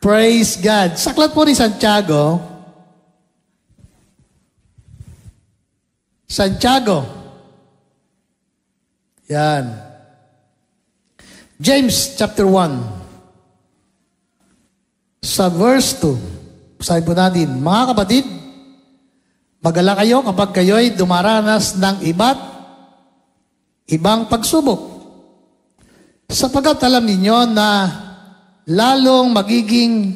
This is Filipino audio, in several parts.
Praise God. Saklat po ni Santiago. Santiago. Yan. James chapter 1. Sa verse 2. Sabi po natin, mga kapatid, magala kayo kapag kayo'y dumaranas ng ibang pagsubok. Sapagkat alam ninyo na lalong magiging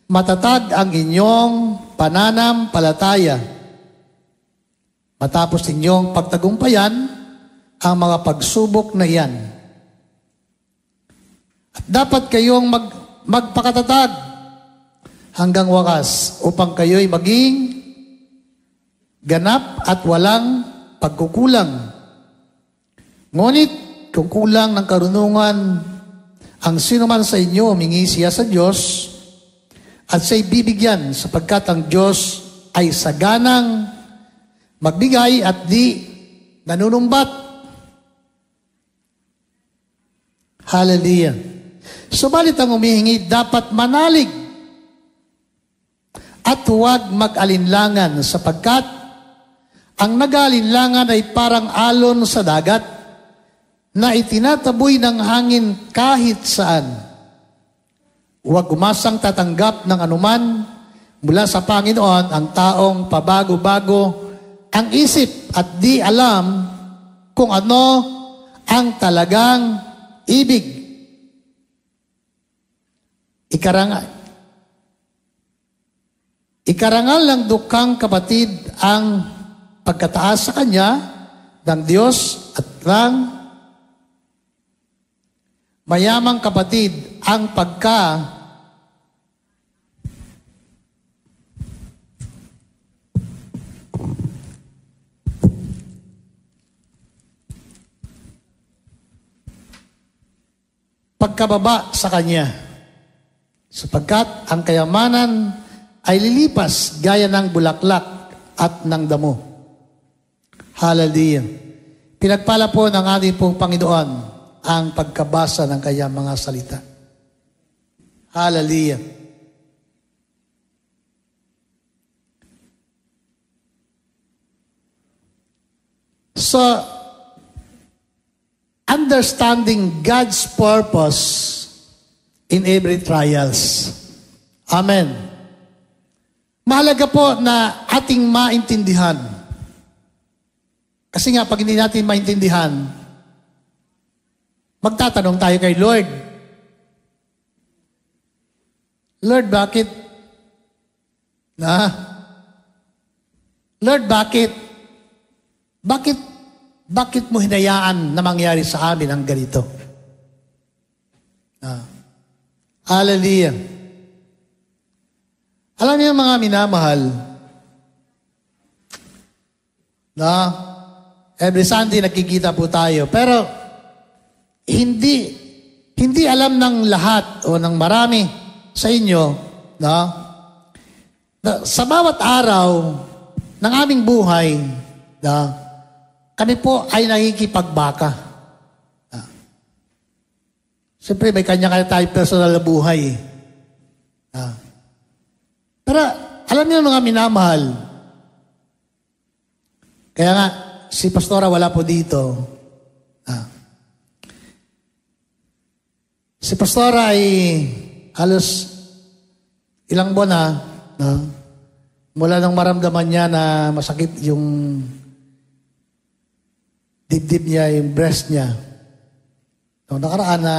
matatag ang inyong pananampalataya. Matapos ninyong pagtagumpayan ang mga pagsubok na iyan. At dapat kayong magpakatatag hanggang wakas upang kayo'y maging ganap at walang pagkukulang. Ngunit kung kulang ng karunungan ang sino man sa inyo, humingi siya sa Diyos at siya'y bibigyan sapagkat ang Diyos ay saganang magbigay at di nanunumbat. Hallelujah. Subalit ang humihingi dapat manalig at huwag mag-alinlangan sapagkat ang nag-alinlangan ay parang alon sa dagat na itinataboy ng hangin kahit saan. Huwag umasang tatanggap ng anuman mula sa Panginoon ang taong pabago-bago ang isip at di alam kung ano ang talagang ibig. Ikarangal ng dukhang kapatid ang pagkataas sa Kanya ng Diyos at ng mayamang kapatid ang pagkababa sa Kanya, sapagkat ang kayamanan ay lilipas gaya ng bulaklak at ng damo. Hallelujah. Pinagpala po ng ating pong Panginoon ang pagkabasa ng kanyang mga salita. Hallelujah. So, understanding God's purpose in every trials. Amen. Mahalaga po na ating maintindihan. Kasi nga, pag hindi natin maintindihan, magtatanong tayo kay Lord. Lord, bakit? Lord, bakit? Bakit mo hinayaan na mangyari sa amin ang ganito? Hallelujah. Alam niyo mga minamahal, every Sunday nakikita po tayo, pero hindi alam ng lahat o ng marami sa inyo na sa bawat araw ng aming buhay kami po ay nakikipagbaka. Siyempre may kanya-kanya tayong personal na buhay. Pero alam niyo mga minamahal, kaya nga si Pastora wala po dito. Si Pastora ay halos ilang buwan mula nang maramdaman niya na masakit yung dibdib niya, yung breast niya. Noong nakaraan na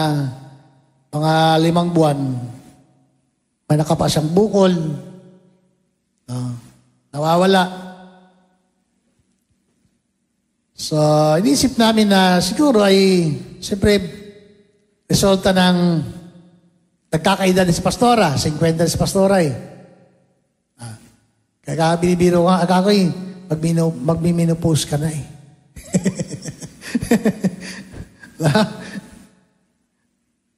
mga 5 buwan, may nakapa siyang bukol, nawawala. So, inisip namin na siguro ay siyempre resulta ng nagkakaedad si Pastora, 50 si Pastora Kaya binibiro nga ako magmiminopause ka na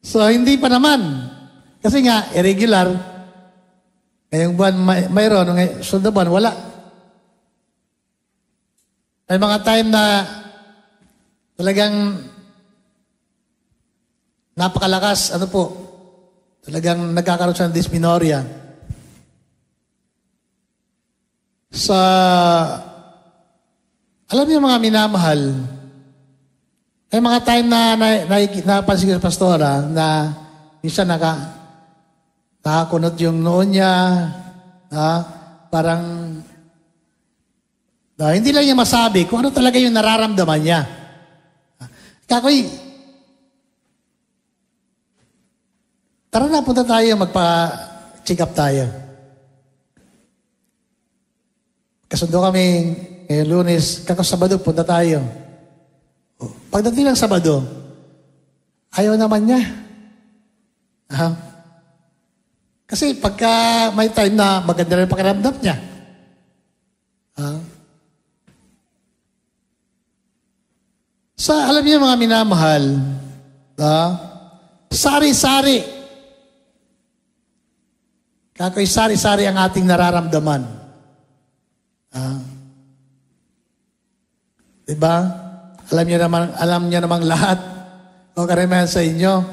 So, hindi pa naman. Kasi nga, irregular. Ngayong buwan mayroon, sunod na buwan, wala. May mga time na talagang napakalakas, Talagang nagkakaroon siya ng dysmenorrhea. Alam niyo mga minamahal, may mga time na napansin ko sa pastora na minsan nakakunot yung noon niya, parang hindi lang niya masabi kung ano talaga yung nararamdaman niya. Kakoy, tara na, punta tayo, magpa-check up tayo. Kasundo kami ngayong Lunes, Sabado, punta tayo. Pagdating ng Sabado, ayaw naman niya. Kasi pagka may time na maganda rin pakiramdam niya. Alam niyo mga minamahal, sari-sari. Kakoy sari-sari ang ating nararamdaman. Diba? Alam niyo namang lahat, o karamihan sa inyo,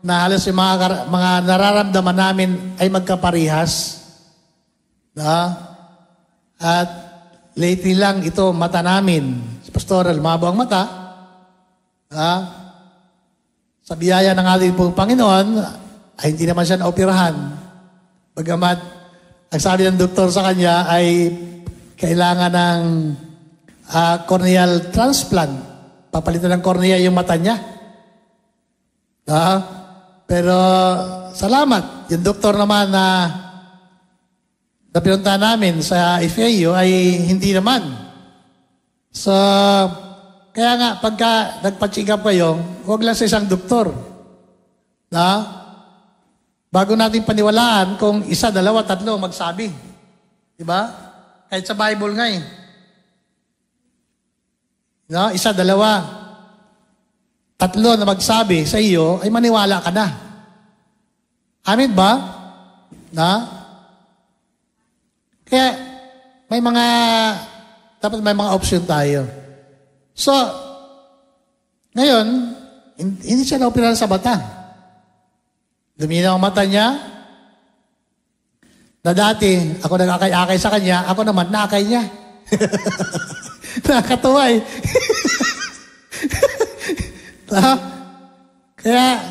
na halos yung mga nararamdaman namin ay magkaparihas. At lately lang ito, mata namin. Si Pastoral, lumabo ang mata. Sa biyaya ng ating pong Panginoon, ay hindi naman siya naoperahan. Bagamat, ang sabi ng doktor sa kanya ay kailangan ng corneal transplant. Papalitan ng cornea yung mata niya. Pero salamat. Yung doktor naman na pinunta namin sa FAU ay hindi naman. So, kaya nga, pagka nagpa-check up kayo, huwag lang sa isang doktor. Bago natin paniwalaan kung isa, dalawa, tatlo magsabi. Diba? Kahit sa Bible nga eh. Isa, dalawa, tatlo na magsabi sa iyo, ay maniwala ka na. Amin ba? Kaya, dapat may mga option tayo. So, ngayon, hindi siya na-operahan sa mata. Luminaw ang mata niya, na dati, ako nag-akay-akay sa kanya, ako naman, naakay niya. Nakakatuwa eh. Kaya,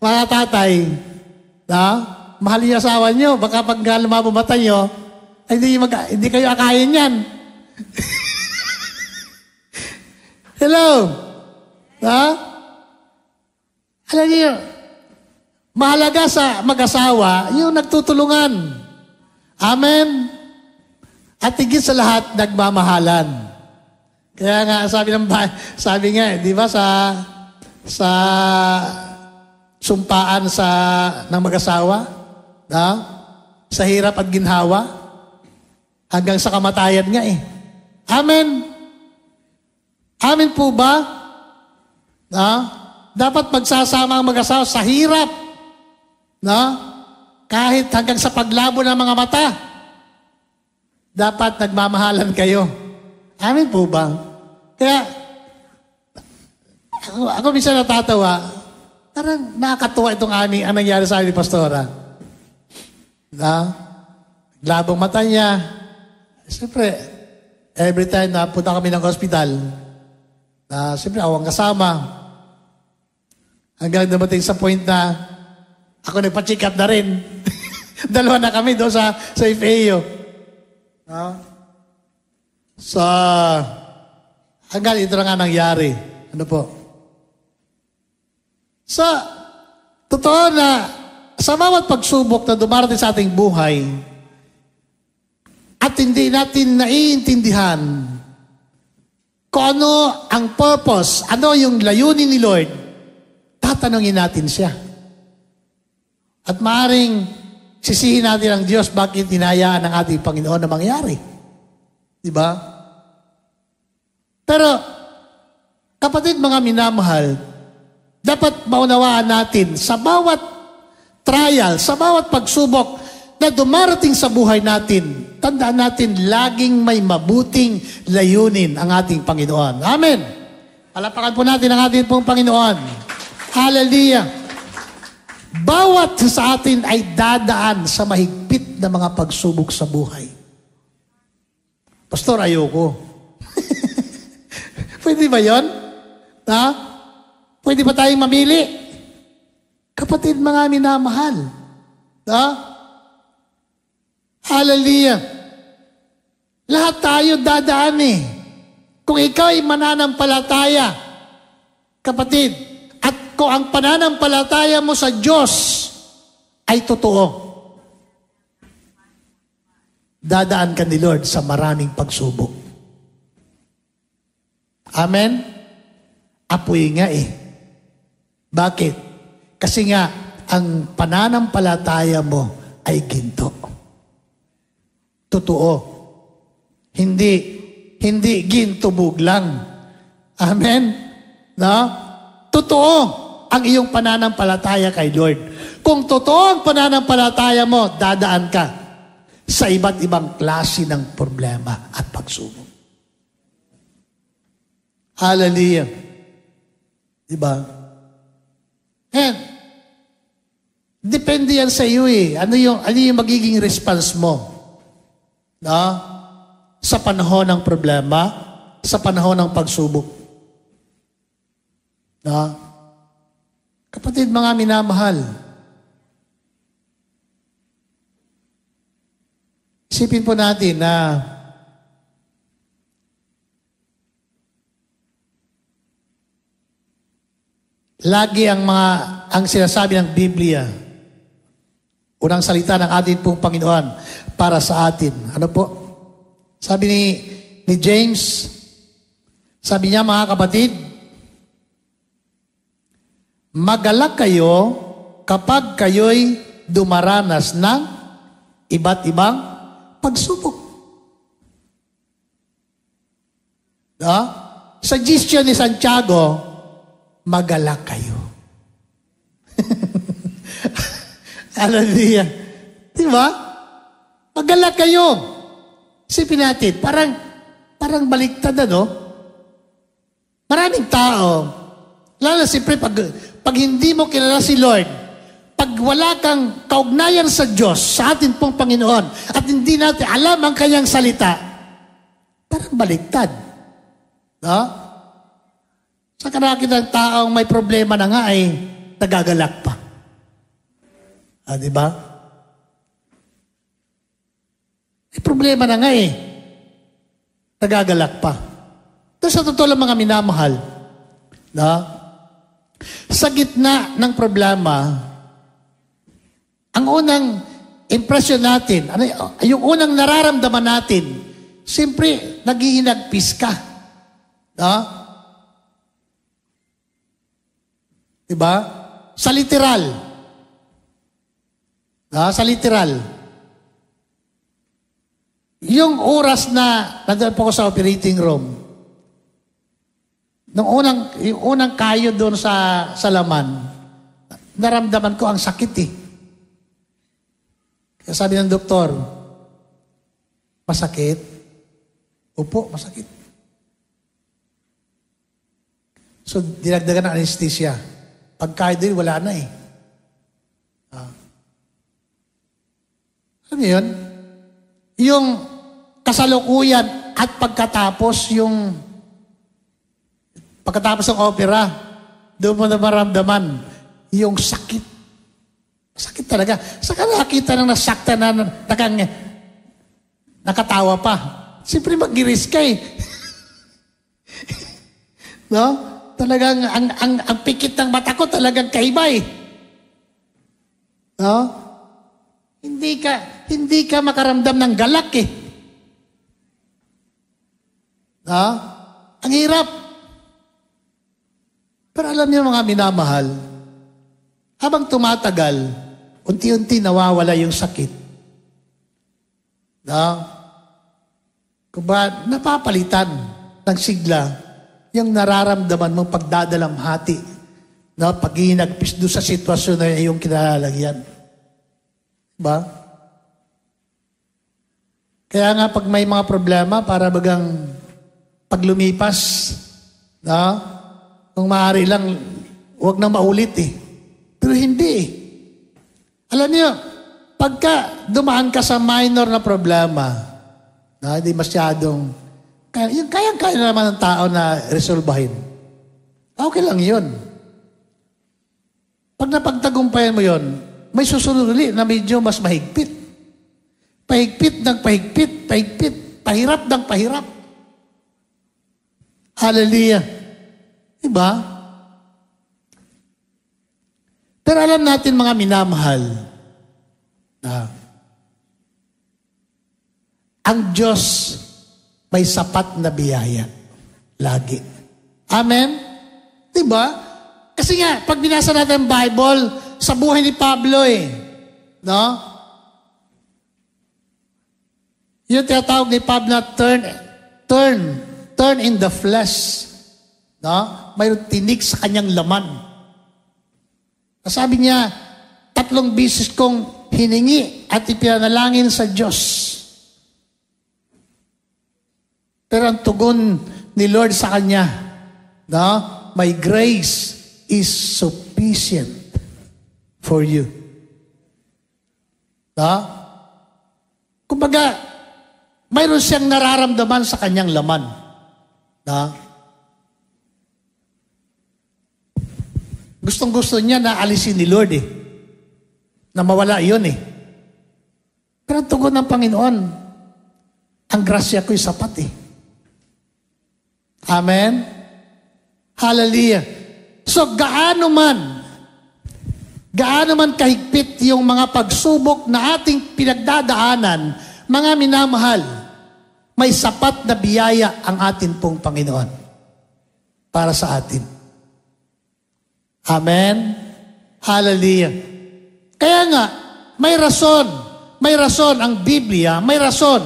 mga tatay, mahal niyo asawa niyo, baka pag lumabo mata niyo, ay hindi kayo akayin yan. Hello? Alam niyo, mahalaga sa mag-asawa, yung nagtutulungan. Amen? At higit sa lahat, nagmamahalan. Kaya nga, sabi nga, di ba, sa sumpaan ng mag-asawa, sa hirap at ginhawa, hanggang sa kamatayan nga eh. Amen? Amen po ba? Dapat magsasama ang mag-asawa sa hirap. Kahit hanggang sa paglabo ng mga mata. Dapat nagmamahalan kayo. Amen po ba? Kaya, ako minsan natatawa, parang nakakatuwa itong ang nangyari sa amin ni Pastora. Labong mata niya. Siyempre, every time na punta kami ng hospital, siyempre, awang kasama. Hanggang dumating sa point na ako nagpa-check up na rin. Dalawa na kami doon sa FAO. So, hanggang ito na nga nangyari. Ano po? So, totoo na sa bawat pagsubok na dumarating sa ating buhay at hindi natin naiintindihan kung ano ang purpose, ano yung layunin ni Lord, tatanungin natin siya. At maaaring sisihin natin ang Diyos bakit hinayaan ng ating Panginoon na mangyari. Diba? Pero, kapatid mga minamahal, dapat maunawaan natin sa bawat trial, sa bawat pagsubok na dumarating sa buhay natin, tandaan natin, laging may mabuting layunin ang ating Panginoon. Amen. Palapakan po natin ang ating pong Panginoon. Hallelujah. Bawat sa atin ay dadaan sa mahigpit na mga pagsubok sa buhay. Pastor, ayoko. Pwede ba yun? Ha? Pwede ba tayong mamili? Kapatid, mga minamahal. Ha? Hallelujah. Lahat tayo dadaan eh. Kung ikaw ay mananampalataya, kapatid, at kung ang pananampalataya mo sa Diyos ay totoo, dadaan ka ni Lord sa maraming pagsubok. Amen? Apoy nga eh. Bakit? Kasi nga, ang pananampalataya mo ay ginto. Totoo. Hindi gintubog lang. Amen? No? Totoo ang iyong pananampalataya kay Lord. Kung totoo ang pananampalataya mo, dadaan ka sa iba't ibang klase ng problema at pagsubok. Hallelujah. Diba? And, depende yan sa iyo eh. Ano yung magiging response mo? No? Sa panahon ng problema, sa panahon ng pagsubok. No? Kapatid, mga minamahal, isipin po natin na lagi ang sinasabi ng Biblia, unang salita ng ating pong Panginoon para sa atin. Ano po? Sabi ni James, sabi niya, mga kapatid, magalak kayo kapag kayo'y dumaranas ng iba't ibang pagsubok. Suggestion ni Santiago, magalak kayo. Hallelujah. Diba? Magalak kayo. Isipin natin, parang baliktad no? Maraming tao, lalo siyempre pag hindi mo kilala si Lord, pag wala kang kaugnayan sa Diyos, sa atin pong Panginoon, at hindi natin alam ang kanyang salita, parang baliktad. No? Sa nakakita ng taong may problema na nga ay nagagalak pa. Diba? May problema na nga eh. Nagagalak pa. Pero sa totoo lang mga minamahal, no? Sa gitna ng problema, ang unang impression natin, yung unang nararamdaman natin, siyempre, naghihinagpis ka. No? Diba? Sa literal. Sa literal. Yung oras na nandun po ko sa operating room, yung unang kayo doon sa laman, naramdaman ko ang sakit eh. Kaya sabi ng doktor, masakit? Opo, masakit. So, dinagdagan ng anesthesia. Pagkain din, wala na eh. Ano yun? Yung kasalukuyan at pagkatapos ng opera, doon mo na maramdaman yung sakit. Sakit talaga. Saka nakakita ng nasakta na nakatawa pa. Siyempre mag-giris ka eh. No? Talagang ang pikit ng mata ko talagang kaiba eh. No? Hindi ka makaramdam ng galak eh. No? Ang hirap. Pero alam niyo mga minamahal, habang tumatagal, unti-unti nawawala yung sakit. No? Kuba, napapalitan ng sigla yung nararamdaman mong pagdadalamhati, no? Pag-iinagpis doon sa sitwasyon na yung kinalalagyan. Ba? Kaya nga pag may mga problema, para bagang pag lumipas, no? Kung maaari lang, huwag na maulit eh. Pero hindi eh. Alam niyo, pagka dumaan ka sa minor na problema, na hindi masyadong, kaya naman ng tao na resolbahin. Okay lang yun. Pag napagtagumpayan mo yun, may susunod ulit na medyo mas mahigpit. Pahigpit ng pahigpit, pahirap ng pahirap. Hallelujah. Diba? Pero alam natin mga minamahal, ang Diyos may sapat na biyaya. Lagi. Amen? Diba? Kasi nga, pag binasa natin ang Bible, sa buhay ni Pablo no? Yung tinatawag ni Pablo na turn in the flesh. No? Mayroon tinik sa kanyang laman. Sabi niya, 3 beses kong hiningi at ipinanalangin sa Diyos. Pero ang tugon ni Lord sa kanya, no? My grace is sufficient for you. No? Kumbaga, mayroon siyang nararamdaman sa kanyang laman. No? Gustong-gusto niya na alisin ni Lord na mawala yun Pero ang tugon ng Panginoon, ang grasya ko'y sapat Amen? Hallelujah. So, gaano man kahigpit yung mga pagsubok na ating pinagdadaanan, mga minamahal, may sapat na biyaya ang atin pong Panginoon para sa atin. Amen? Hallelujah. Kaya nga, may rason ang Biblia, may rason.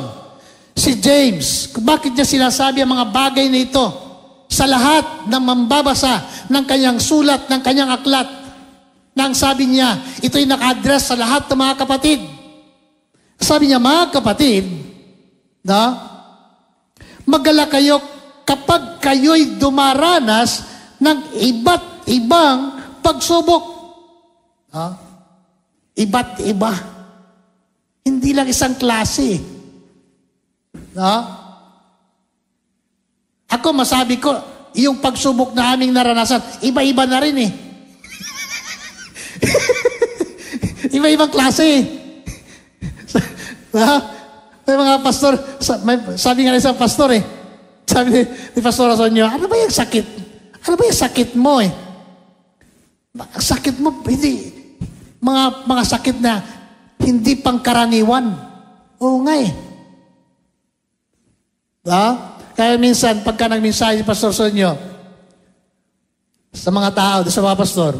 Si James, bakit niya sinasabi ang mga bagay na ito sa lahat ng mambabasa ng kanyang sulat, ng kanyang aklat, nang sabi niya, ito'y naka-address sa lahat ng mga kapatid. Sabi niya, mga kapatid, magala kayo kapag kayo'y dumaranas ng iba't ibang pagsubok. Iba't iba. Hindi lang isang klase. Ako, masabi ko, yung pagsubok na aming naranasan, iba-iba na rin Iba-ibang klase May mga pastor, sabi nga isang pastor sabi ni Pastor Asonyo, ano ba yung sakit? Ano ba yung sakit mo Sakit mo, hindi, mga sakit na hindi pangkaraniwan. Oo nga Kaya minsan, pagka nagmensahe si Pastor Sonyo sa mga tao, sa mga pastor,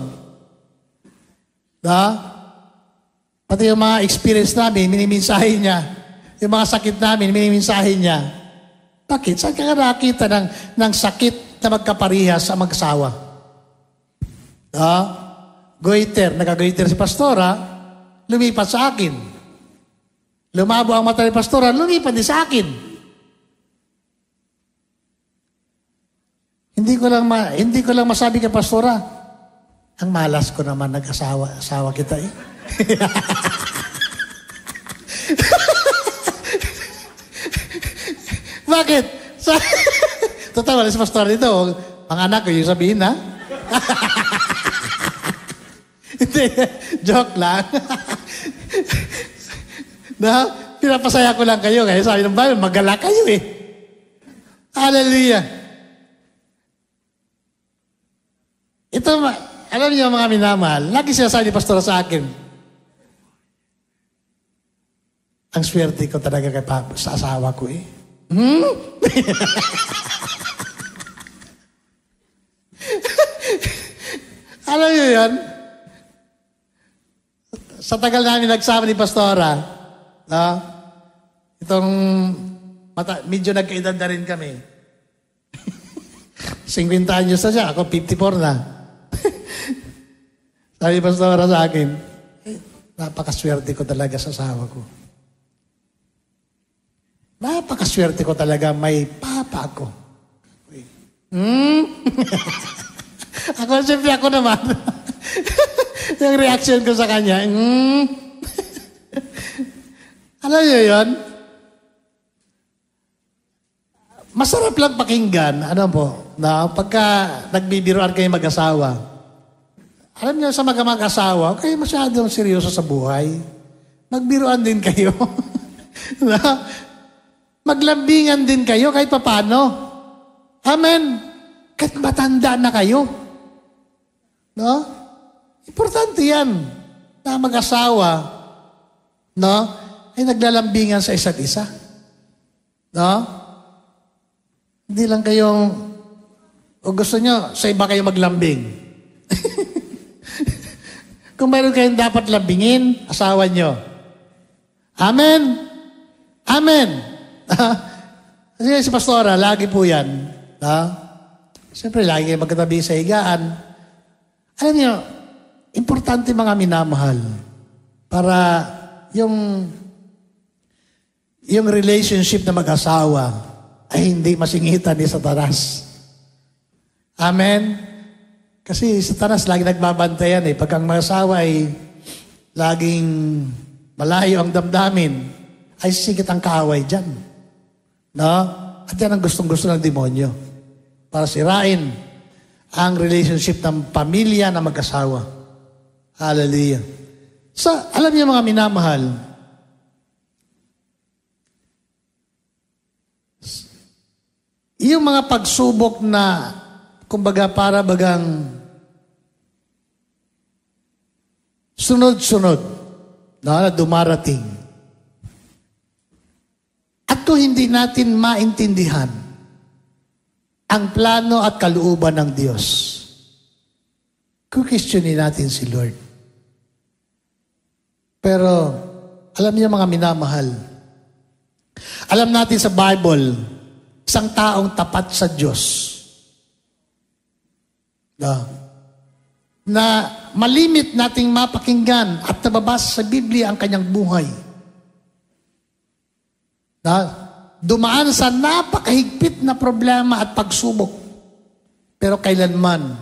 pati yung mga experience namin, minimensahe niya. Yung mga sakit namin, minimensahe niya. Bakit? Saan ka nakakita ng sakit na magkaparihas sa mag-asawa? Goiter, nag-goiter si Pastora, lumipat sa akin. Lumabo ang mata ni Pastora, lumipat din sa akin. Hindi ko lang masabi kay Pastora, ang malas ko naman nag-asawa kita Bakit? Totoo, si Pastor dito, ang anak ko, yung sabihin Hindi, joke lang. Pinapasaya ko lang kayo, kaya sabi ng Bible, magala kayo Hallelujah. Ito, alam niyo mga minamahal, lagi sinasabi ni Pastor sa akin, ang swerte ko talaga sa asawa ko Alam niyo yan? Sa tagal namin nagsama ni Pastora, medyo nagkaedad na rin kami. 50 anyos na siya, ako 54 na. Sabi ni Pastora sa akin, napakaswerte ko talaga sa asawa ko. Napakaswerte ko talaga, may papa ako. Ako, siyempre ako naman. Yung reaction ko sa kanya, alam niyo yun? Masarap lang pakinggan, ano po, na pagka nagbibiruan kayo mag-asawa. Alam niyo, sa mag-asawa, kayo masyadong seryoso sa buhay. Magbiruan din kayo. Maglambingan din kayo kahit papano. Amen. Kahit matanda na kayo. No? Importante yan na mag-asawa, no, ay naglalambingan sa isa't isa. No? Hindi lang kayong, o gusto nyo, sa iba kayo maglambing. Kung mayroon kayong dapat lambingin, asawa nyo. Amen? Amen? Kasi si Pastora, lagi po yan. Siyempre, lagi kayo magkatabi sa higaan. Alam nyo, importante mga minamahal para yung relationship na mag-asawa ay hindi masingitan ni Satanas. Amen? Kasi Satanas lagi nagbabantayan eh. Pag ang mag-asawa ay laging malayo ang damdamin, ay sisingit ang kaaway dyan. No? At yan ang gustong-gusto ng demonyo. Para sirain ang relationship ng pamilya na mag-asawa. Hallelujah. So, alam niyo mga minamahal, yung mga pagsubok na, kumbaga para bagang sunod-sunod na dumarating. At kung hindi natin maintindihan ang plano at kalooban ng Diyos, kukistyonin natin si Lord. Pero, alam niyo mga minamahal, alam natin sa Bible, isang taong tapat sa Diyos na malimit nating mapakinggan at nababasa sa Biblia ang kanyang buhay. Dumaan sa napakahigpit na problema at pagsubok. Pero kailanman,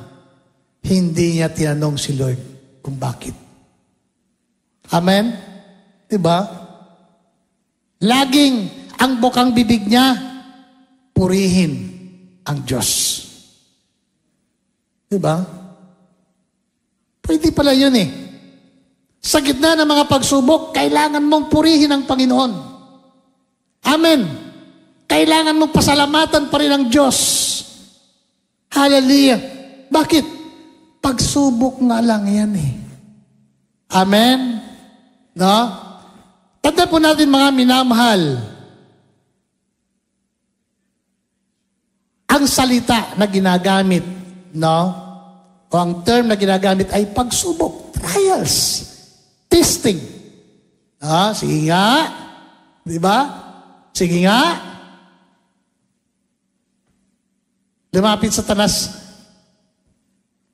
hindi niya tinanong si Lord kung bakit. Amen? Diba? Laging ang bukang bibig niya, purihin ang Diyos. Diba? Pwede pala yun eh. Sa gitna ng mga pagsubok, kailangan mong purihin ang Panginoon. Amen. Kailangan mong pasalamatan pa rin ang Diyos. Hallelujah. Bakit? Pagsubok nga lang yan eh. Amen? No? Tanda po natin mga minamahal, ang salita na ginagamit, no? O ang term na ginagamit ay pagsubok, trials, testing. Sige nga. Di ba? Sige nga. Lumapit Satanas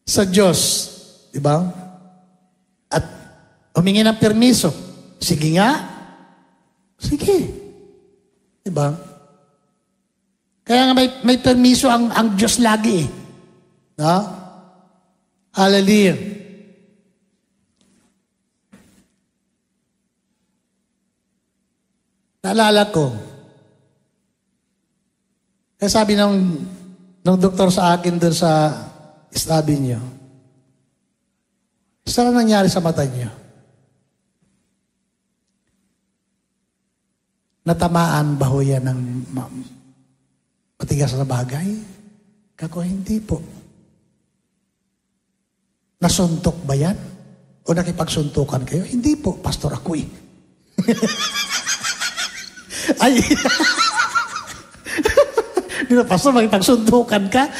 sa Diyos. Di ba? At humingi ng permiso. Sige nga. Sige. Di ba? Kaya nga may permiso ang Diyos lagi eh. No? Hallelujah. Naalala ko, kaya sabi ng doktor sa akin doon sa study niyo, isa na nangyari sa mata niyo. Natamaan ba ho yan ng matigas na bagay? Kako, hindi po. Nasuntok ba yan? O nakipagsuntukan kayo? Hindi po, pastor ako eh. Ay, di ba, pastor, makipagsuntukan ka?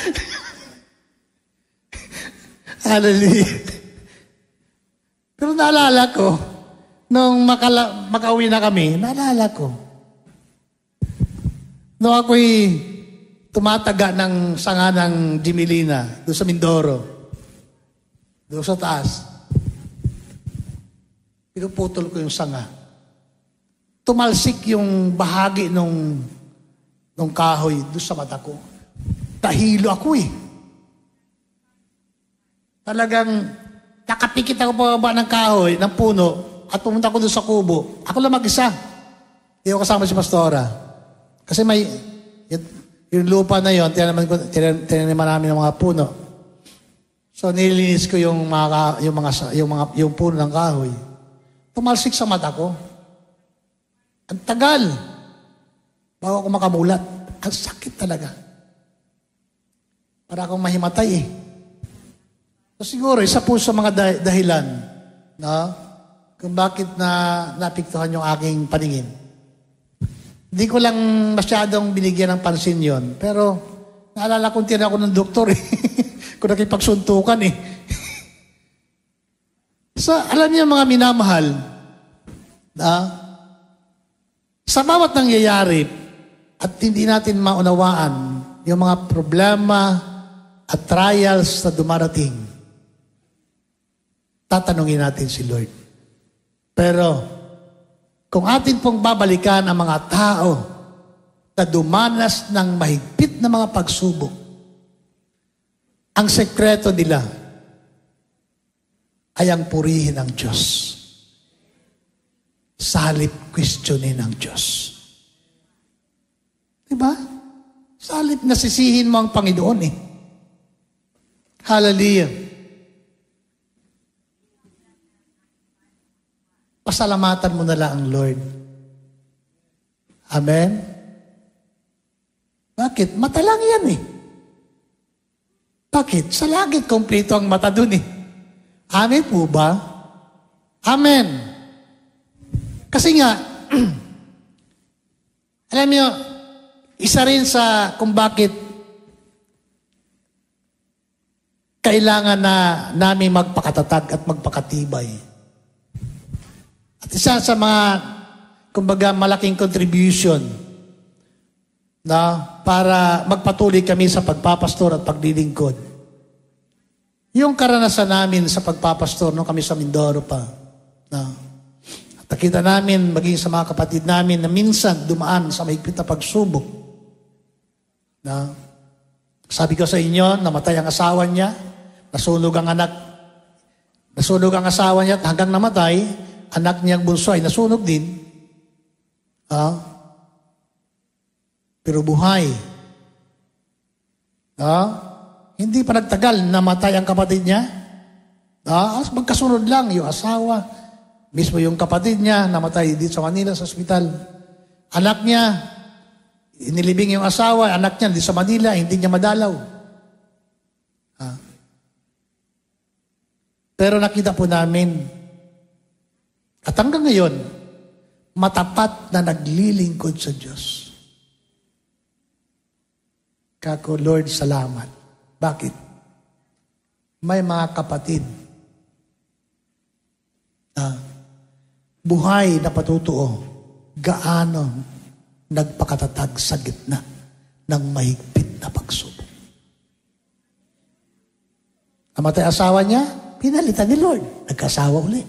Hallelujah. Pero naalala ko, nung makauwi na kami, naalala ko, nung ako'y tumataga ng sanga ng Jimilina, doon sa Mindoro, doon sa taas, pinuputol ko yung sanga. Tumalsik yung bahagi nung kahoy doon sa mata ko. Tahilo ako eh. Talagang nakapikit ako pababa ng kahoy, ng puno, at pumunta ko doon sa kubo. Ako lang mag-isa. Hindi ako kasama si Pastora. Kasi may, yung lupa na yun, tinaniman namin ng mga puno. So, nililinis ko yung puno ng kahoy. Tumalsik sa mata ko. Ang tagal. Bago ako makamulat. Ang sakit talaga. Para akong mahimatay eh. So, siguro, isa po sa mga dahilan kung bakit napiktuhan yung aking paningin. Hindi ko lang masyadong binigyan ng pansin yon. Pero, naalala kong tira ako ng doktor eh. Kung nakipagsuntukan eh. So, alam niyo mga minamahal, sa bawat nangyayari at hindi natin maunawaan yung mga problema at trials na dumarating, tatanungin natin si Lord. Pero, kung atin pong babalikan ang mga tao na dumanas ng mahigpit na mga pagsubok, ang sekreto nila ay ang purihin ng Diyos. Sa halip questionin ng Diyos. Diba? Sa halip nasisihin mo ang Panginoon eh. Hallelujah. Pasalamatan mo na lang ang Lord. Amen? Bakit? Mata lang yan eh. Bakit? Sa langit, kompleto ang mata dun eh. Amen po ba? Amen. Kasi nga, alam niyo, isa rin sa kung bakit kailangan na namin magpakatatag at magpakatibay. At isa sa mga, kumbaga, malaking contribution na para magpatuloy kami sa pagpapastor at paglilingkod. Yung karanasan namin sa pagpapastor nung kami sa Mindoro pa. At nakita namin, maging sa mga kapatid namin, na minsan dumaan sa mahigpit na pagsubok. Sabi ko sa inyo, namatay ang asawa niya, nasunog ang asawa niya at hanggang namatay, anak niyang bunso ay nasunog din. Pero buhay. Hindi pa nagtagal, namatay ang kapatid niya. Magkasunod lang, yung asawa, mismo yung kapatid niya, namatay dito sa Manila, sa ospital. Anak niya, inilibing yung asawa, anak niya, dito sa Manila, hindi niya madalaw. Pero nakita po namin, at hanggang ngayon, matapat na naglilingkod sa Diyos. Kako, Lord, salamat. Bakit? May mga kapatid na buhay na patutuo, gaano nagpakatatag sa gitna ng mahigpit na pagsubok. Namatay asawa niya, pinalitan ni Lord. Nagkasawa uli.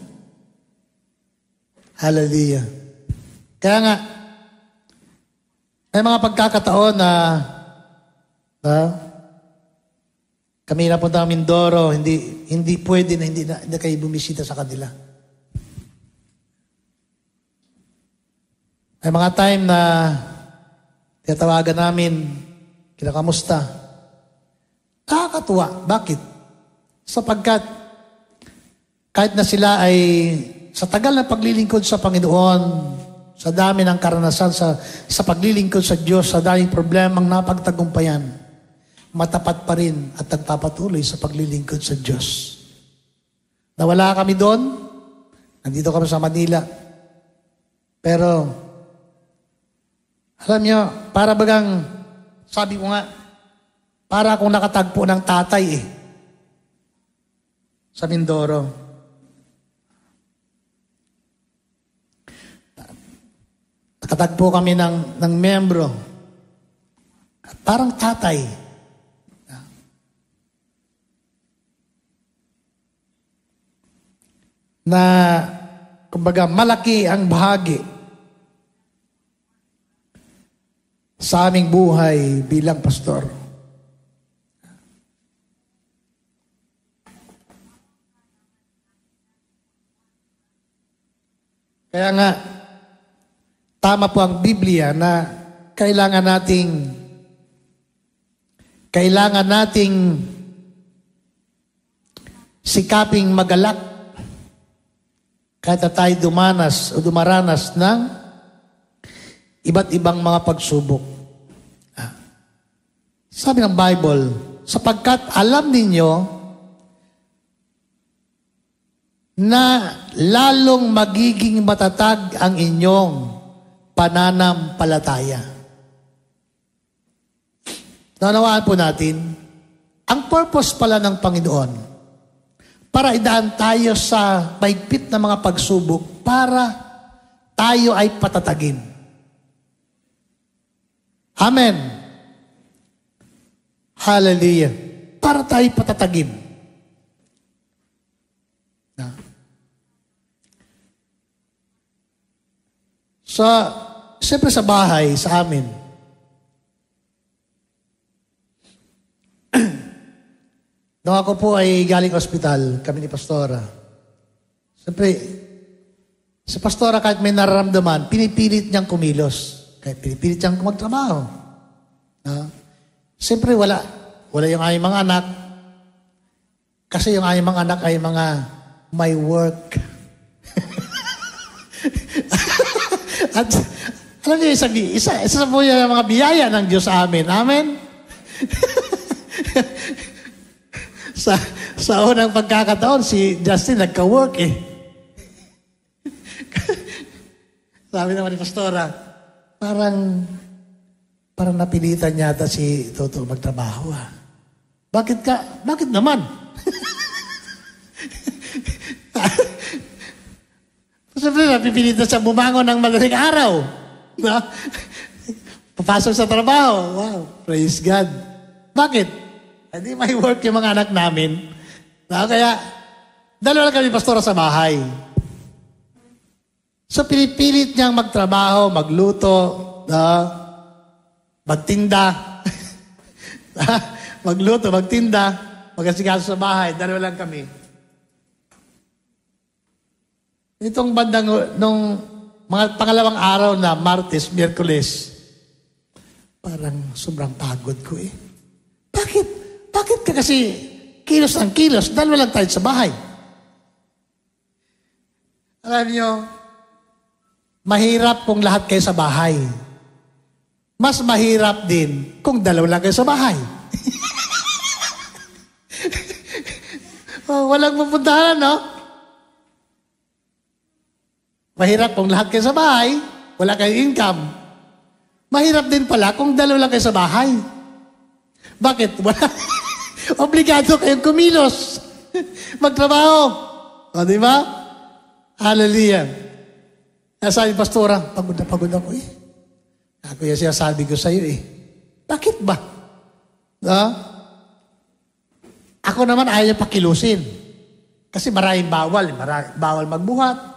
Hallelujah. Kaya nga, may mga pagkakataon na kami napunta ng Mindoro, hindi pwede na hindi kayo bumisita sa kanila. May mga time na tiyatawagan namin, kinakamusta. Nakakatuwa. Bakit? Sapagkat kahit na sila ay sa tagal na paglilingkod sa Panginoon, sa dami ng karanasan sa paglilingkod sa Diyos, sa daming problemang napagtagumpayan, matapat pa rin at nagpapatuloy sa paglilingkod sa Diyos. Nawala kami doon, nandito kami sa Manila. Pero, alam niyo, para bagang, sabi ko nga, para akong nakatagpo ng tatay sa Mindoro. Nakatagpo kami ng membro. At parang tatay. Na, kumbaga, malaki ang bahagi sa aming buhay bilang pastor. Kaya nga, tama po ang Biblia na kailangan nating sikaping magalak kahit na tayo dumaranas ng iba't ibang mga pagsubok. Sabi ng Bible, sapagkat alam ninyo na lalong magiging matatag ang inyong pananampalataya. Nanawaan po natin, ang purpose pala ng Panginoon, para idaan tayo sa mahigpit na mga pagsubok para tayo ay patatagin. Amen. Hallelujah. Para tayo patatagin. Siyempre sa bahay, sa amin, nung ako po ay galing ospital, kami ni Pastora, siyempre, si Pastora kahit may nararamdaman, pinipilit niyang kumilos. Kahit pinipilit niyang magtrabaho. Siyempre, wala yung aming mga anak. Kasi yung aming mga anak ay mga may work. At alam niyo, isa po yung mga biyaya ng Diyos sa amin. Amen? sa unang pagkakataon, si Justin nagka-work eh. Sabi naman ni Pastora, parang napilitan yata si Toto magtrabaho. Bakit naman? Siyempre, napipilitan siya bumangon ng madaling araw. No? Papasok sa trabaho. Wow, praise God. Bakit? Hindi may work yung mga anak namin. No? Kaya, dalawa lang kami Pastora sa bahay. So, pinipilit niyang magtrabaho, magluto, magtinda. Magluto, magtinda, mag-asikaso sa bahay. Dalawa lang kami. Itong bandang, nung mga pangalawang araw na Martes, Miyerkules, parang sobrang pagod ko eh. Bakit? Bakit ka kasi kilos ang kilos? Dalawa lang tayo sa bahay. Alam niyo, mahirap kung lahat kayo sa bahay. Mas mahirap din kung dalawa lang kayo sa bahay. Walang pupuntahan, no? Mahirap kung lahat kayo sa bahay, wala kayong income. Mahirap din pala kung dalawa lang kayo sa bahay. Bakit? Wala. Obligado kayong kumilos. Magtrabaho. O, di ba? Hallelujah. Sabi Pastora, pagod na ako eh. Ako yung sinasabi ko sa iyo eh. Bakit ba? Ako naman ayaw pakilusin. Kasi maraming bawal. Bawal magbuhat.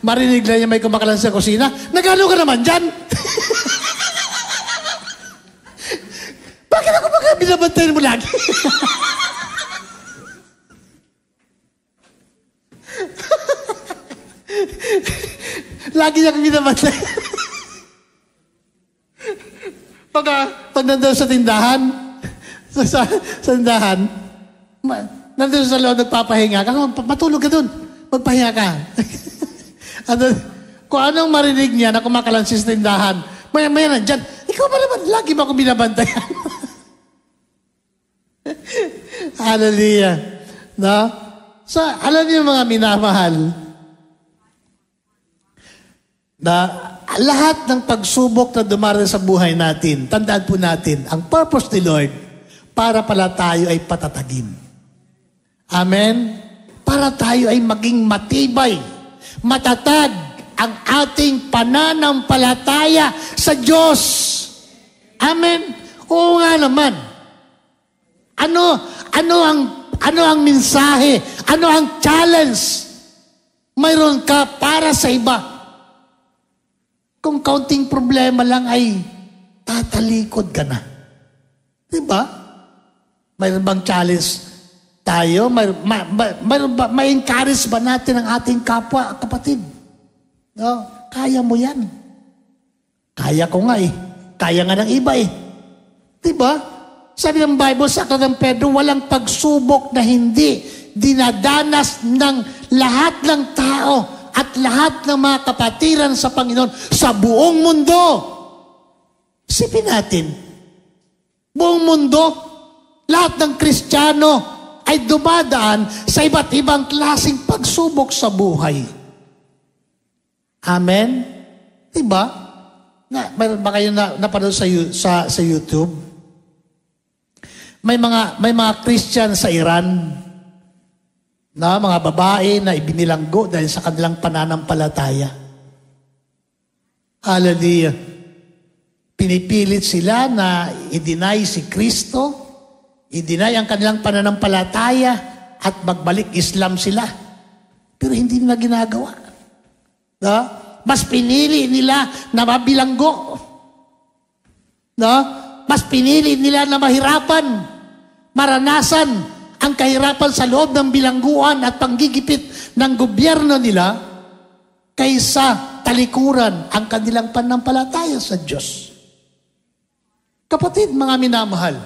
Marinig lang niya may kumakalan sa kusina. Nagano ka naman dyan? Bakit ako binabantayan mo lagi? Lagi niya kang binabantayan. Pag nandun sa tindahan, sa tindahan, nandun sa loob nagpapahinga ka, matulog ka dun. Magpahinga ka. Kung anong marinig niya na kumakalansis sa tindahan, maya nandyan, ikaw ba naman, lagi ba akong binabantayan? Hallelujah. No? So, alam niyo mga minamahal, na lahat ng pagsubok na dumarating sa buhay natin, tandaan po natin, ang purpose ni Lord, para pala tayo ay patatagin. Amen? Para tayo ay maging matibay, matatag ang ating pananampalataya sa Diyos. Amen? Oo nga naman. Ano ang mensahe? Ano ang challenge? Mayroon ka para sa iba. Kung kaunting problema lang ay tatalikod ka na. Diba? Mayroon bang challenge Tayo, may encourage ba natin ang ating kapwa, kapatid? No? Kaya mo yan. Kaya ko nga eh. Kaya nga ng iba eh. Diba? Sabi ng Bible sa Aklat ng Pedro, walang pagsubok na hindi dinadanas ng lahat ng tao at lahat ng mga kapatiran sa Panginoon sa buong mundo. Isipin natin, buong mundo, lahat ng Kristiyano ay dumadaan sa iba't ibang klaseng pagsubok sa buhay. Amen? Diba? Mayroon ba kayo napanood sa YouTube? May mga Christian sa Iran na mga babae na ibinilanggo dahil sa kanilang pananampalataya. Hallelujah. Pinipilit sila na i-deny si Kristo, i-deny ang kanilang pananampalataya at magbalik Islam sila. Pero hindi nila ginagawa. No? Mas pinili nila na mabilanggo. No? Mas pinili nila na mahirapan, maranasan ang kahirapan sa loob ng bilangguan at panggigipit ng gobyerno nila kaysa talikuran ang kanilang pananampalataya sa Diyos. Kapatid, mga minamahal.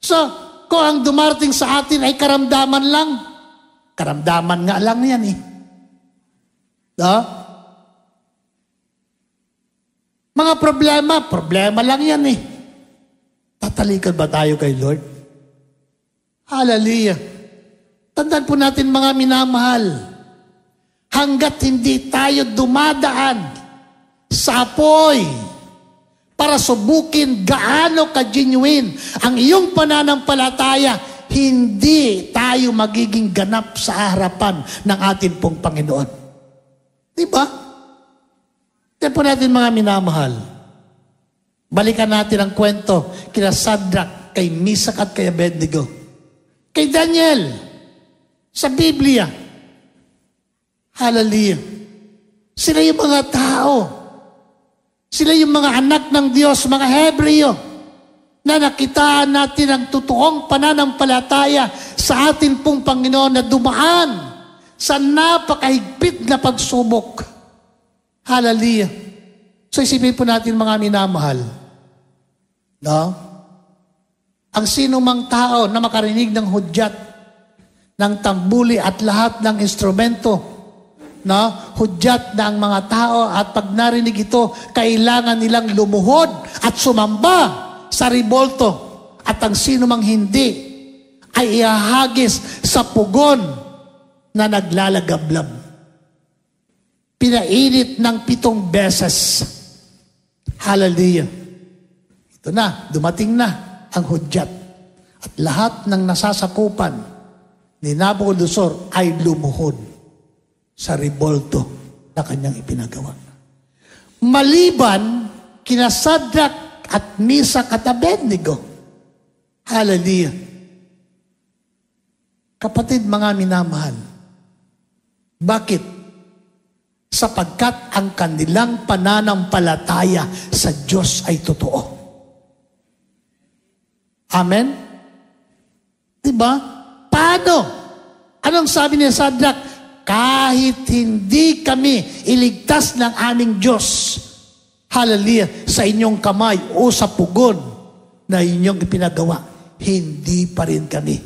So, kung ang dumarating sa atin ay karamdaman lang, karamdaman nga lang yan eh. No? Mga problema lang yan eh. Tatalikod ba tayo kay Lord? Hallelujah. Tandaan po natin mga minamahal, hanggat hindi tayo dumadaan sa apoy para subukin gaano ka-genuine ang iyong pananampalataya, hindi tayo magiging ganap sa harapan ng ating pong Panginoon. Diba? Tignan po natin mga minamahal. Balikan natin ang kwento kina Shadrach, kay Meshach at kay Abednego. Kay Daniel, sa Biblia. Hallelujah. Sila yung mga tao. Sila yung mga anak ng Diyos, mga Hebreo, na nakitaan natin ang totoong pananampalataya sa atin pong Panginoon na dumaan sa napakahigpit na pagsubok. Hallelujah. So isipin po natin mga minamahal, no? Ang sino mang tao na makarinig ng hudyat, ng tambuli at lahat ng instrumento, no? Hudyat na ang mga tao at pag narinig ito, kailangan nilang lumuhod at sumamba sa ribolto. At ang sino mang hindi ay ihahagis sa pugon na naglalagablab. Pinainit ng 7 beses. Hallelujah. Ito na, dumating na ang hudyat. At lahat ng nasasakupan ni Nabucodonosor ay lumuhod sa ribolto na kanyang ipinagawa. Maliban kina Shadrach at Meshach at Abednego. Hallelujah. Kapatid, mga minamahal, bakit? Sapagkat ang kanilang pananampalataya sa Diyos ay totoo. Amen? Diba? Paano? Anong sabi ni Shadrach? Kahit hindi kami iligtas ng aming Diyos, hallelujah, sa inyong kamay o sa pugon na inyong ipinagawa, hindi pa rin kami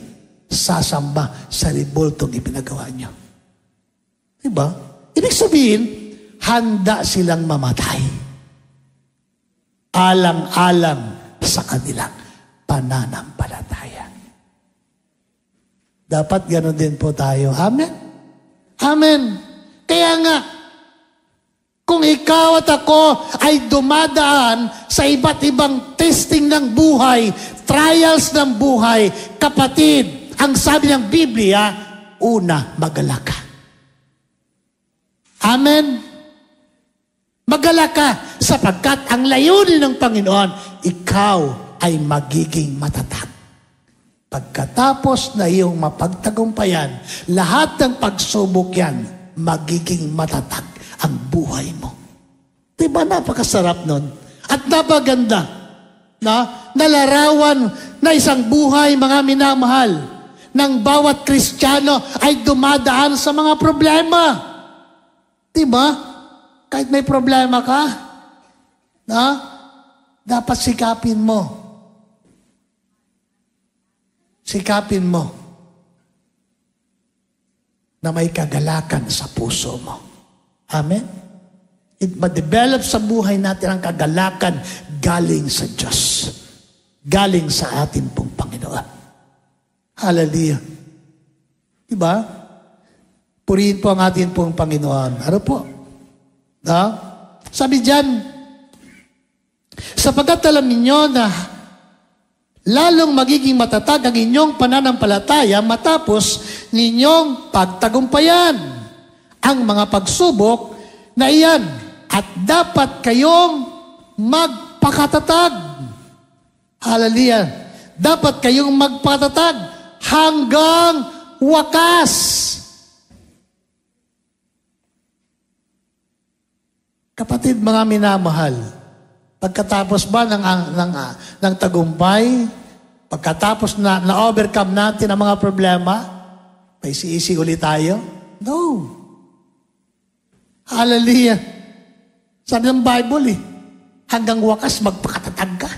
sasamba sa riboltong ipinagawa nyo. Diba? Ibig sabihin, handa silang mamatay. Alang-alang sa kanilang pananampalataya. Dapat ganoon din po tayo. Amen? Amen. Kaya nga, kung ikaw at ako ay dumadaan sa iba't ibang testing ng buhay, trials ng buhay, kapatid, ang sabi ng Biblia, una, magalak ka. Amen? Magalak ka sapagkat ang layunin ng Panginoon, ikaw ay magiging matatag. Pagkatapos na iyong mapagtagumpayan, lahat ng pagsubok yan, magiging matatag ang buhay mo. Diba napakasarap nun? At napaganda na nalarawan na isang buhay, mga minamahal, ng bawat Kristiyano ay dumadaan sa mga problema. Diba? Kahit may problema ka, dapat sikapin mo. Sikapin mo na may kagalakan sa puso mo. Amen? It ma-develop sa buhay natin ang kagalakan galing sa Diyos. Galing sa atin pong Panginoon. Hallelujah. Diba? Purihin po ang atin pong Panginoon. Ano po? Sabi diyan, sapagkat alam ninyo na lalong magiging matatag ang inyong pananampalataya matapos ninyong pagtagumpayan ang mga pagsubok na iyan at dapat kayong magpakatatag. Hallelujah. Dapat kayong magpakatatag hanggang wakas. Kapatid, mga minamahal, pagkatapos ba ng tagumpay, pagkatapos na overcome natin ang mga problema, may siisi ulit tayo? No. Hallelujah. Sabi ng Bible hanggang wakas magpakatatag ka.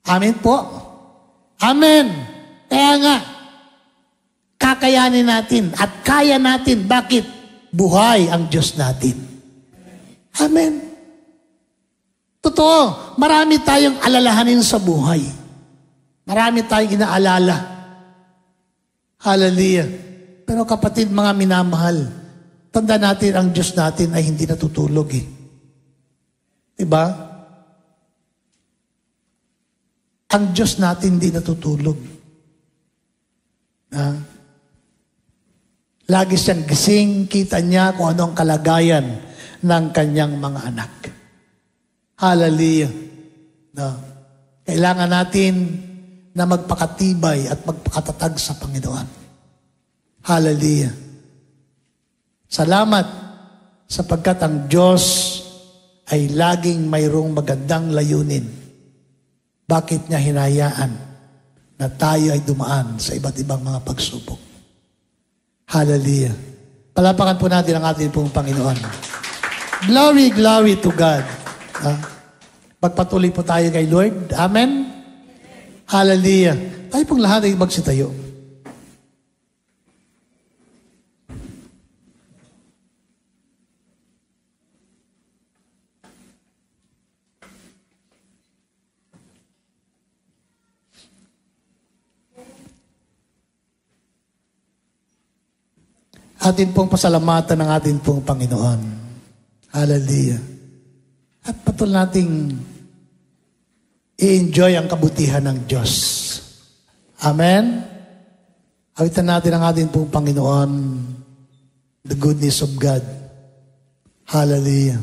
Amen po. Amen. Kaya nga, kakayanin natin at kaya natin. Bakit? Buhay ang Diyos natin. Amen. Totoo, marami tayong alalahanin sa buhay. Marami tayong inaalala. Hallelujah. Pero kapatid, mga minamahal, tanda natin ang Diyos natin ay hindi natutulog Diba? Ang Diyos natin hindi natutulog. Lagi siyang gising, kita niya kung ano ang kalagayan ng kanyang mga anak. Hallelujah. Kailangan natin na magpakatibay at magpakatatag sa Panginoon. Hallelujah. Salamat sapagkat ang Diyos ay laging mayroong magandang layunin. Bakit niya hinayaan na tayo ay dumaan sa iba't ibang mga pagsubok? Hallelujah. Palapakan po natin ang ating pong Panginoon. Glory, glory to God. Pagpatuloy po tayo kay Lord. Amen? Hallelujah. Tayo pong lahat ay magsitayo. Atin pong pasalamatan ng atin pong Panginoon. Hallelujah. At patuloy nating i-enjoy ang kabutihan ng Diyos. Amen? Awitan natin ang ating pong Panginoon, the goodness of God. Hallelujah.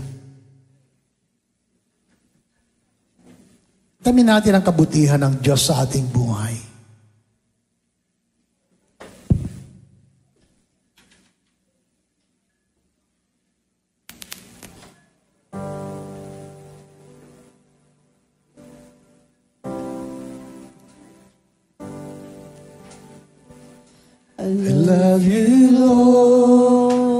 Dami natin ang kabutihan ng Diyos sa ating buhay. I love you, Lord,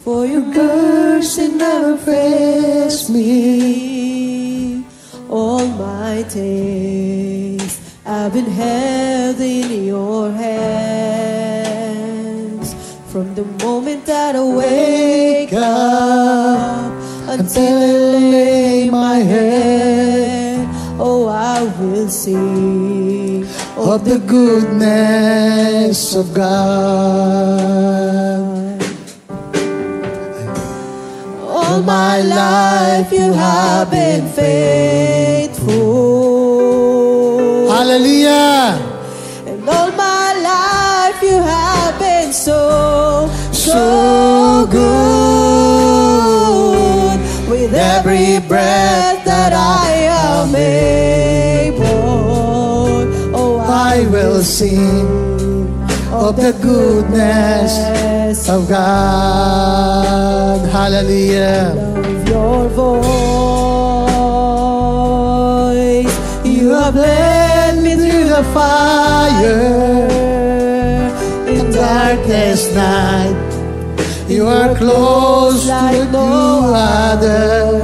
for your mercy never fails me. All my days I've been held in your hands. From the moment that I wake up until I lay my head, oh, I will sing of the goodness of God. All my life you have been faithful. Hallelujah. And all my life you have been so good. With every breath that I am able, I will sing of the goodness of God. Hallelujah. Love your voice. You have led me through the a fire in darkest night. You are close like no other.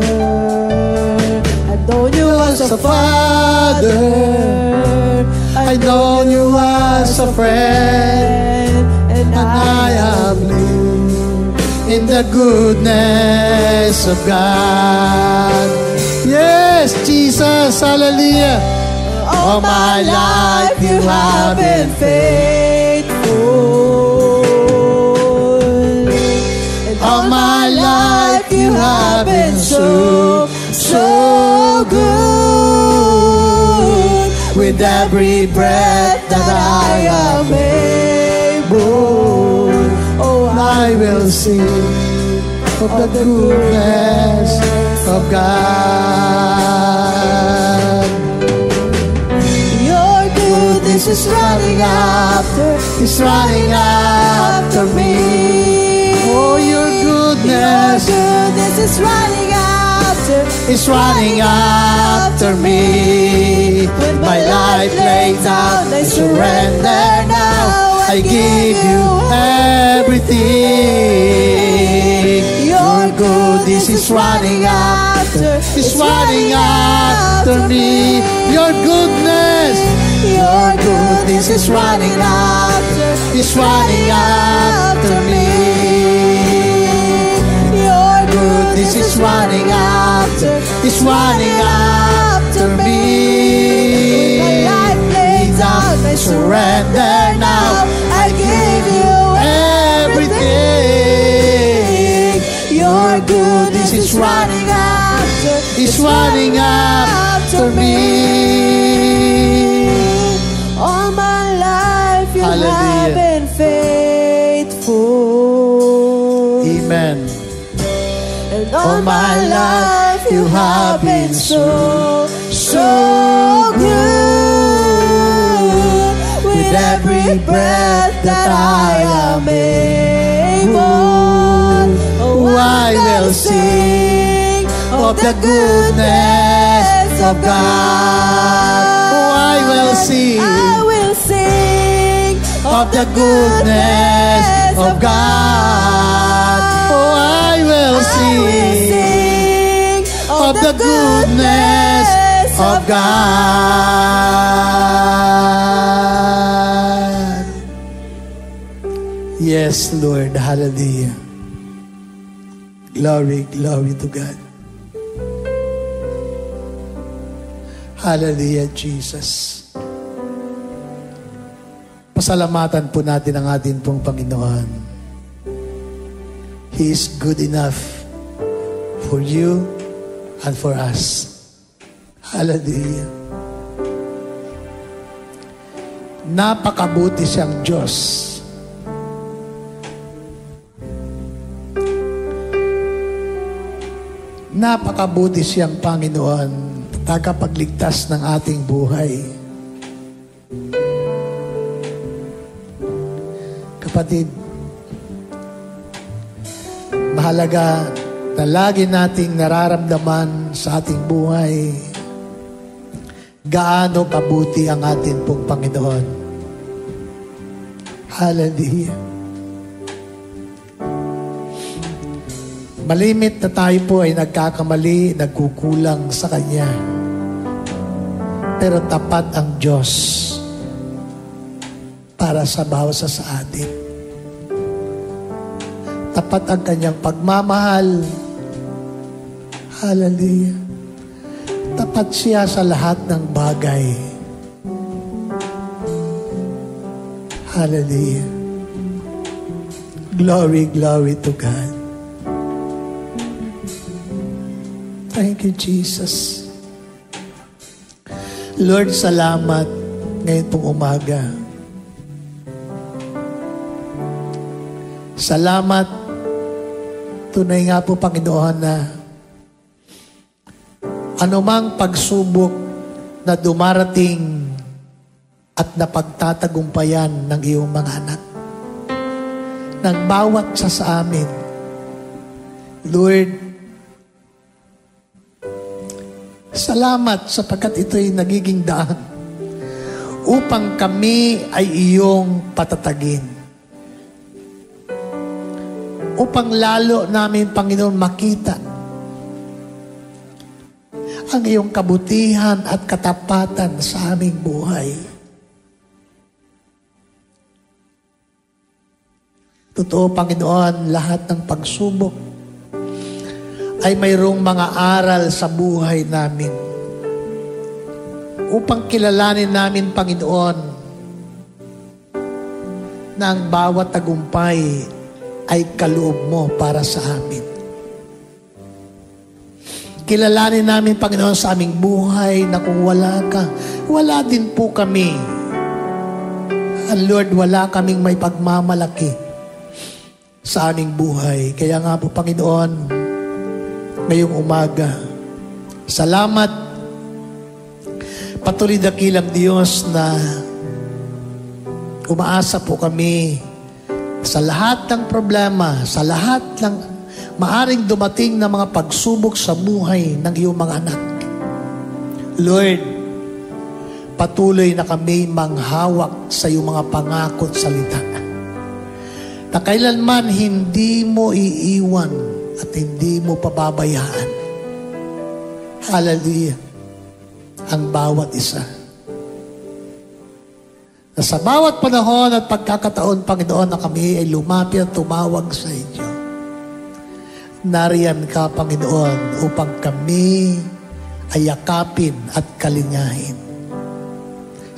I've known you as a father. I know you as a friend, and I have lived in the goodness of God. Yes, Jesus, hallelujah. All my life you have been faithful, and all my life you have been so good. With every breath that I am able, oh, I will sing of the goodness of God. Your goodness is running after me. Oh, your goodness is running after me. When my life lays down, I surrender now. I give you everything. Your goodness is running after me. Your goodness is running after me. Your goodness is running after me. When my life lays down, I surrender now. I give you everything. Your goodness is running after me. All my life you Hallelujah. have been faithful. Amen. And all my life you have been so good. With every breath that I am able, oh, I will sing of the goodness of God. Oh, I will sing of the goodness of God. Oh, I will sing of the goodness of God. Yes, Lord. Hallelujah. Glory, glory to God. Hallelujah, Jesus. Pasalamatan po natin ang ating pong Panginoon. He is good enough for you and for us. Hallelujah. Napakabuti siyang Diyos. Napakabuti siyang Panginoon, tagapagligtas ng ating buhay. Kapatid, mahalaga na lagi nating nararamdaman sa ating buhay gaano kabuti ang ating pong Panginoon. Hallelujah. Malimit na tayo po ay nagkakamali, nagkukulang sa Kanya. Pero tapat ang Diyos para sa bawat sa atin. Tapat ang Kanyang pagmamahal. Hallelujah. Tapat siya sa lahat ng bagay. Hallelujah. Glory, glory to God. Thank you, Jesus. Lord, salamat ngayon pong umaga. Salamat. Tunay nga po, Panginoon, na anumang pagsubok na dumarating at napagtatagumpayan ng iyong mga anak, ng bawat sa amin, Lord, salamat sapagkat ito'y nagiging daan upang kami ay iyong patatagin. Upang lalo namin, Panginoon, makita ang iyong kabutihan at katapatan sa aming buhay. Totoo, Panginoon, lahat ng pagsubok ay mayroong mga aral sa buhay namin upang kilalanin namin, Panginoon, na ang bawat tagumpay ay kaloob mo para sa amin. Kilalanin namin, Panginoon, sa aming buhay na kung wala ka, wala din po kami. And Lord, wala kaming may pagmamalaki sa aming buhay. Kaya nga po, Panginoon, ngayong umaga, salamat, patuloy dakilang Diyos na umaasa po kami sa lahat ng problema, sa lahat ng maaring dumating na mga pagsubok sa buhay ng iyong mga anak. Lord, patuloy na kami manghawak sa iyong mga pangako at salita. Na kailanman hindi mo iiwan at hindi mo pababayaan. Hallelujah. Ang bawat isa. Na sa bawat panahon at pagkakataon, Panginoon, na kami ay lumapit at tumawag sa inyo. Nariyan ka, Panginoon, upang kami ay yakapin at kalingahin.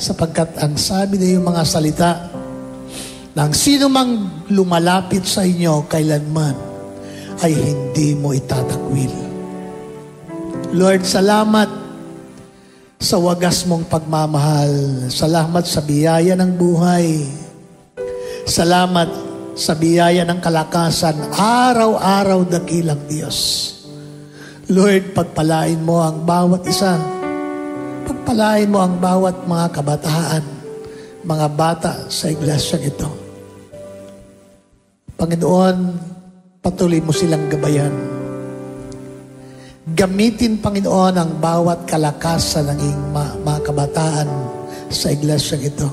Sapagkat ang sabi na yung mga salita, nang sino mang lumalapit sa inyo kailanman ay hindi mo itatakwil. Lord, salamat sa wagas mong pagmamahal. Salamat sa biyaya ng buhay. Salamat sa biyaya ng kalakasan. Araw-araw dakilang Diyos. Lord, pagpalain mo ang bawat isa. Pagpalain mo ang bawat mga kabataan, mga bata sa iglesyang ito. Panginoon, patuloy mo silang gabayan. Gamitin, Panginoon, ang bawat kalakasan ng iyong mga kabataan sa iglesyang ito.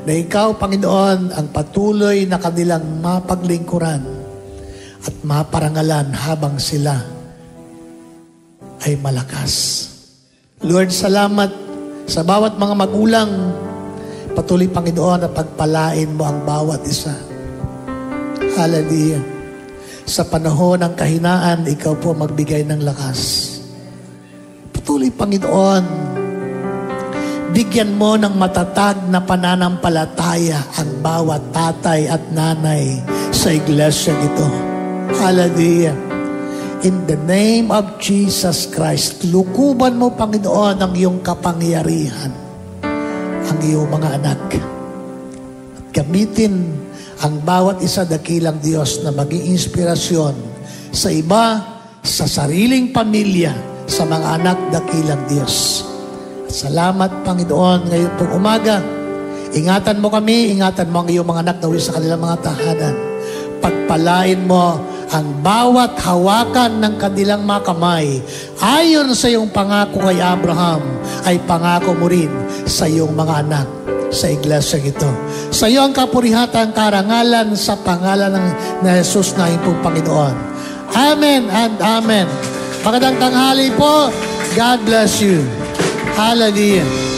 Na ikaw, Panginoon, ang patuloy na kanilang mapaglingkuran at maparangalan habang sila ay malakas. Lord, salamat sa bawat mga magulang. Patuloy, Panginoon, na pagpalain mo ang bawat isa. Hallelujah. Sa panahon ng kahinaan, ikaw po magbigay ng lakas. Patuloy, Panginoon, bigyan mo ng matatag na pananampalataya ang bawat tatay at nanay sa iglesia ito. Hallelujah. In the name of Jesus Christ, lukuban mo, Panginoon, ang iyong kapangyarihan, ang iyong mga anak. At gamitin ang bawat isa dakilang Diyos na maging inspirasyon sa iba, sa sariling pamilya, sa mga anak dakilang Diyos. At salamat, Panginoon, ngayon pong umaga. Ingatan mo kami, ingatan mo ang iyong mga anak na uwi sa kanilang mga tahanan. Pagpalain mo ang bawat hawakan ng kanilang mga kamay. Ayon sa iyong pangako kay Abraham, ay pangako mo rin sa iyong mga anak sa iglesia ito. Sa iyo ang kapurihatan, karangalan sa pangalan ng Jesus na iyong Panginoon. Amen and amen. Magandang tanghali po. God bless you. Hallelujah.